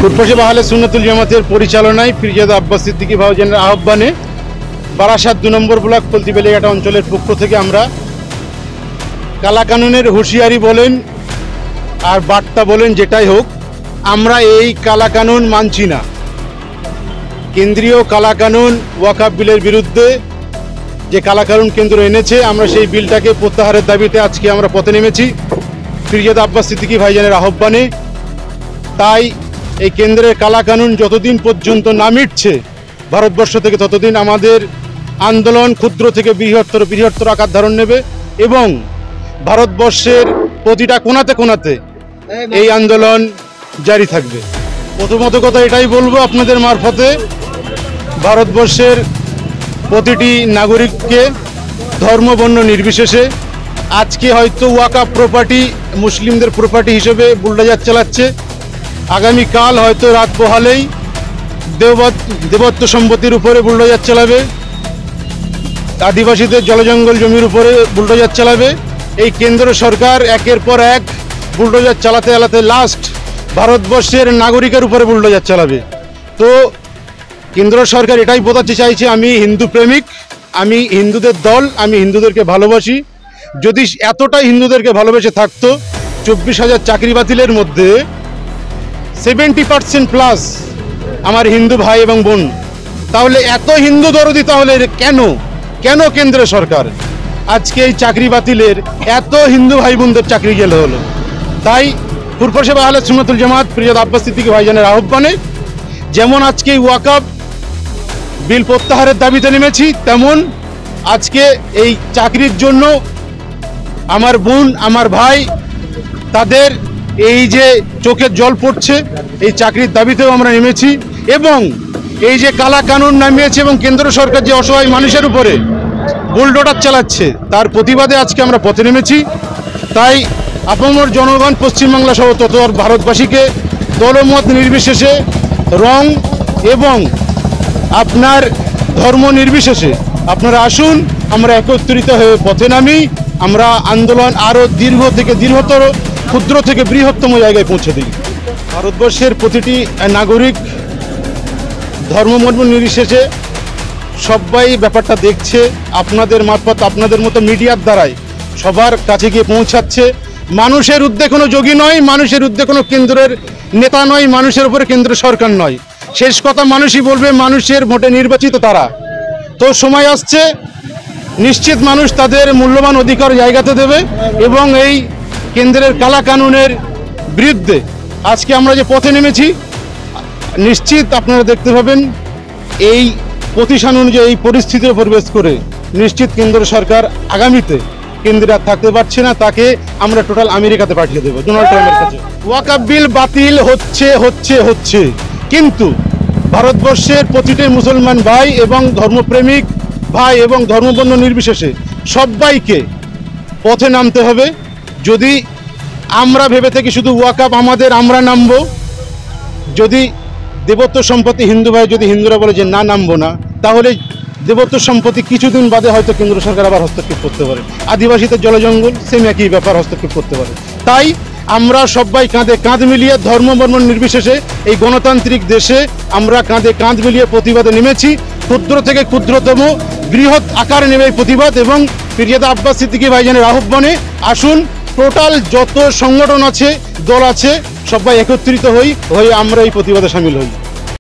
ফুরফুরা আহলে সুন্নাতুল জামাতের পরিচালনায় পীরজাদা আব্বাস সিদ্দিকী ভাইজানের আহ্বানে বারাসাত ২ নম্বর ব্লক পলতিবেলিঘাটা অঞ্চলের পক্ষ থেকে আমরা কালাকানুনের হুঁশিয়ারি বলেন আর বার্তা বলেন যেটাই হোক, আমরা এই কালাকানুন মানছি না। কেন্দ্রীয় কালাকানুন ওয়াকফ বিলের বিরুদ্ধে যে কালাকানুন কেন্দ্র এনেছে, আমরা সেই বিলটাকে প্রত্যাহারের দাবিতে আজকে আমরা পথে নেমেছি পীরজাদা আব্বাস সিদ্দিকী ভাইজানের আহ্বানে। তাই এই কেন্দ্রের কালাকানুন যতদিন পর্যন্ত না মিটছে ভারতবর্ষ থেকে, ততদিন আমাদের আন্দোলন ক্ষুদ্র থেকে বৃহত্তর আকার ধারণ নেবে এবং ভারতবর্ষের প্রতিটা কোণাতে কোণাতে এই আন্দোলন জারি থাকবে। প্রথমত কথা এটাই বলবো আপনাদের মারফতে, ভারতবর্ষের প্রতিটি নাগরিককে ধর্ম বর্ণ নির্বিশেষে আজকে হয়তো ওয়াকফ প্রপার্টি মুসলিমদের প্রপার্টি হিসেবে বুলডোজার চালাচ্ছে, আগামীকাল হয়তো রাত পোহালেই দেবত্ব সম্পত্তির উপরে বুলডোজার চালাবে, আদিবাসীদের জলজঙ্গল জমির উপরে বুলডোজার চালাবে। এই কেন্দ্র সরকার একের পর এক বুলডোজার চালাতে চালাতে লাস্ট ভারতবর্ষের নাগরিকের উপরে বুলডোজার চালাবে। তো কেন্দ্র সরকার এটাই বোঝাতে চাইছে, আমি হিন্দু প্রেমিক, আমি হিন্দুদের দল, আমি হিন্দুদেরকে ভালোবাসি। যদি এতটাই হিন্দুদেরকে ভালোবেসে থাকতো, 24,000 চাকরি বাতিলের মধ্যে 70% প্লাস আমার হিন্দু ভাই এবং বোন, তাহলে এত হিন্দু দরদি তাহলে কেন কেন্দ্র সরকার আজকে এই চাকরি বাতিলের এত হিন্দু ভাই বোনদের চাকরি গেলে হলো? তাই ফুরফুরা আহলে সুন্নাতুল জামাত পীরজাদা আব্বাস সিদ্দিকী ভাইজানের আহ্বানে যেমন আজকে ওয়াকফ বিল প্রত্যাহারের দাবিতে নেমেছি, তেমন আজকে এই চাকরির জন্য আমার বোন আমার ভাই তাদের এই যে চোখের জল পড়ছে, এই চাকরির দাবিতেও আমরা নেমেছি। এবং এই যে কালা কানুন নামিয়েছে এবং কেন্দ্র সরকার যে অসহায় মানুষের উপরে বুলডোজার চালাচ্ছে, তার প্রতিবাদে আজকে আমরা পথে নেমেছি। তাই আপামর জনগণ পশ্চিমবাংলা সহ তত ভারতবাসীকে দলমত নির্বিশেষে, রং এবং আপনার ধর্ম নির্বিশেষে আপনারা আসুন, আমরা একত্রিত হয়ে পথে নামি, আমরা আন্দোলন আরও দীর্ঘ থেকে দীর্ঘতর, ক্ষুদ্র থেকে বৃহত্তম জায়গায় পৌঁছে দিই। ভারতবর্ষের প্রতিটি নাগরিক ধর্মমর্ম নির্বিশেষে সবাই ব্যাপারটা দেখছে, আপনাদের মারফত আপনাদের মতো মিডিয়ার দ্বারাই সবার কাছে গিয়ে পৌঁছাচ্ছে। মানুষের ঊর্ধ্বে কোনো যোগী নয়, মানুষের ঊর্ধ্বে কোনো কেন্দ্রের নেতা নয়, মানুষের উপরে কেন্দ্র সরকার নয়। শেষ কথা মানুষই বলবে, মানুষের ভোটে নির্বাচিত তারা। তো সময় আসছে, নিশ্চিত মানুষ তাদের মূল্যবান অধিকার জায়গাতে দেবে এবং এই কেন্দ্রের কালা কানুনের বিরুদ্ধে আজকে আমরা যে পথে নেমেছি, নিশ্চিত আপনারা দেখতে পাবেন এই প্রতিষ্ঠান অনুযায়ী এই পরিস্থিতির উপর বেশ করে নিশ্চিত কেন্দ্র সরকার আগামীতে কেন্দ্রে আর থাকতে পারছে না, তাকে আমরা টোটাল আমেরিকাতে পাঠিয়ে দেবো, ডোনাল্ড ট্রাম্পের কাছে। ওয়াকফ বিল বাতিল হচ্ছে, কিন্তু ভারতবর্ষের প্রতিটি মুসলমান ভাই এবং ধর্মপ্রেমিক ভাই এবং ধর্মবর্ণ নির্বিশেষে সবাইকে পথে নামতে হবে। যদি আমরা ভেবে থাকি শুধু ওয়াকফ আমাদের, আমরা নামবো, যদি দেবত্ব সম্পত্তি হিন্দু ভাই যদি হিন্দুরা বলে যে না নামবো না, তাহলে দেবত্ব সম্পত্তি কিছুদিন বাদে হয়তো কেন্দ্র সরকার আবার হস্তক্ষেপ করতে পারে, আদিবাসীদের জলজঙ্গল সেম একই ব্যাপার হস্তক্ষেপ করতে পারে। তাই আমরা সবাই কাঁধে কাঁধ মিলিয়ে ধর্ম বর্ণ নির্বিশেষে এই গণতান্ত্রিক দেশে আমরা কাঁধে কাঁধ মিলিয়ে প্রতিবাদে নেমেছি। ক্ষুদ্র থেকে ক্ষুদ্রতম বৃহৎ আকারে নেমে এই প্রতিবাদ এবং পীরজাদা আব্বাস সিদ্দিকী ভাইজানের আহ্বানে আসুন, টোটাল যত সংগঠন আছে, দল আছে, সবাই একত্রিত হয়ে আমরা এই প্রতিবাদে সামিল হই।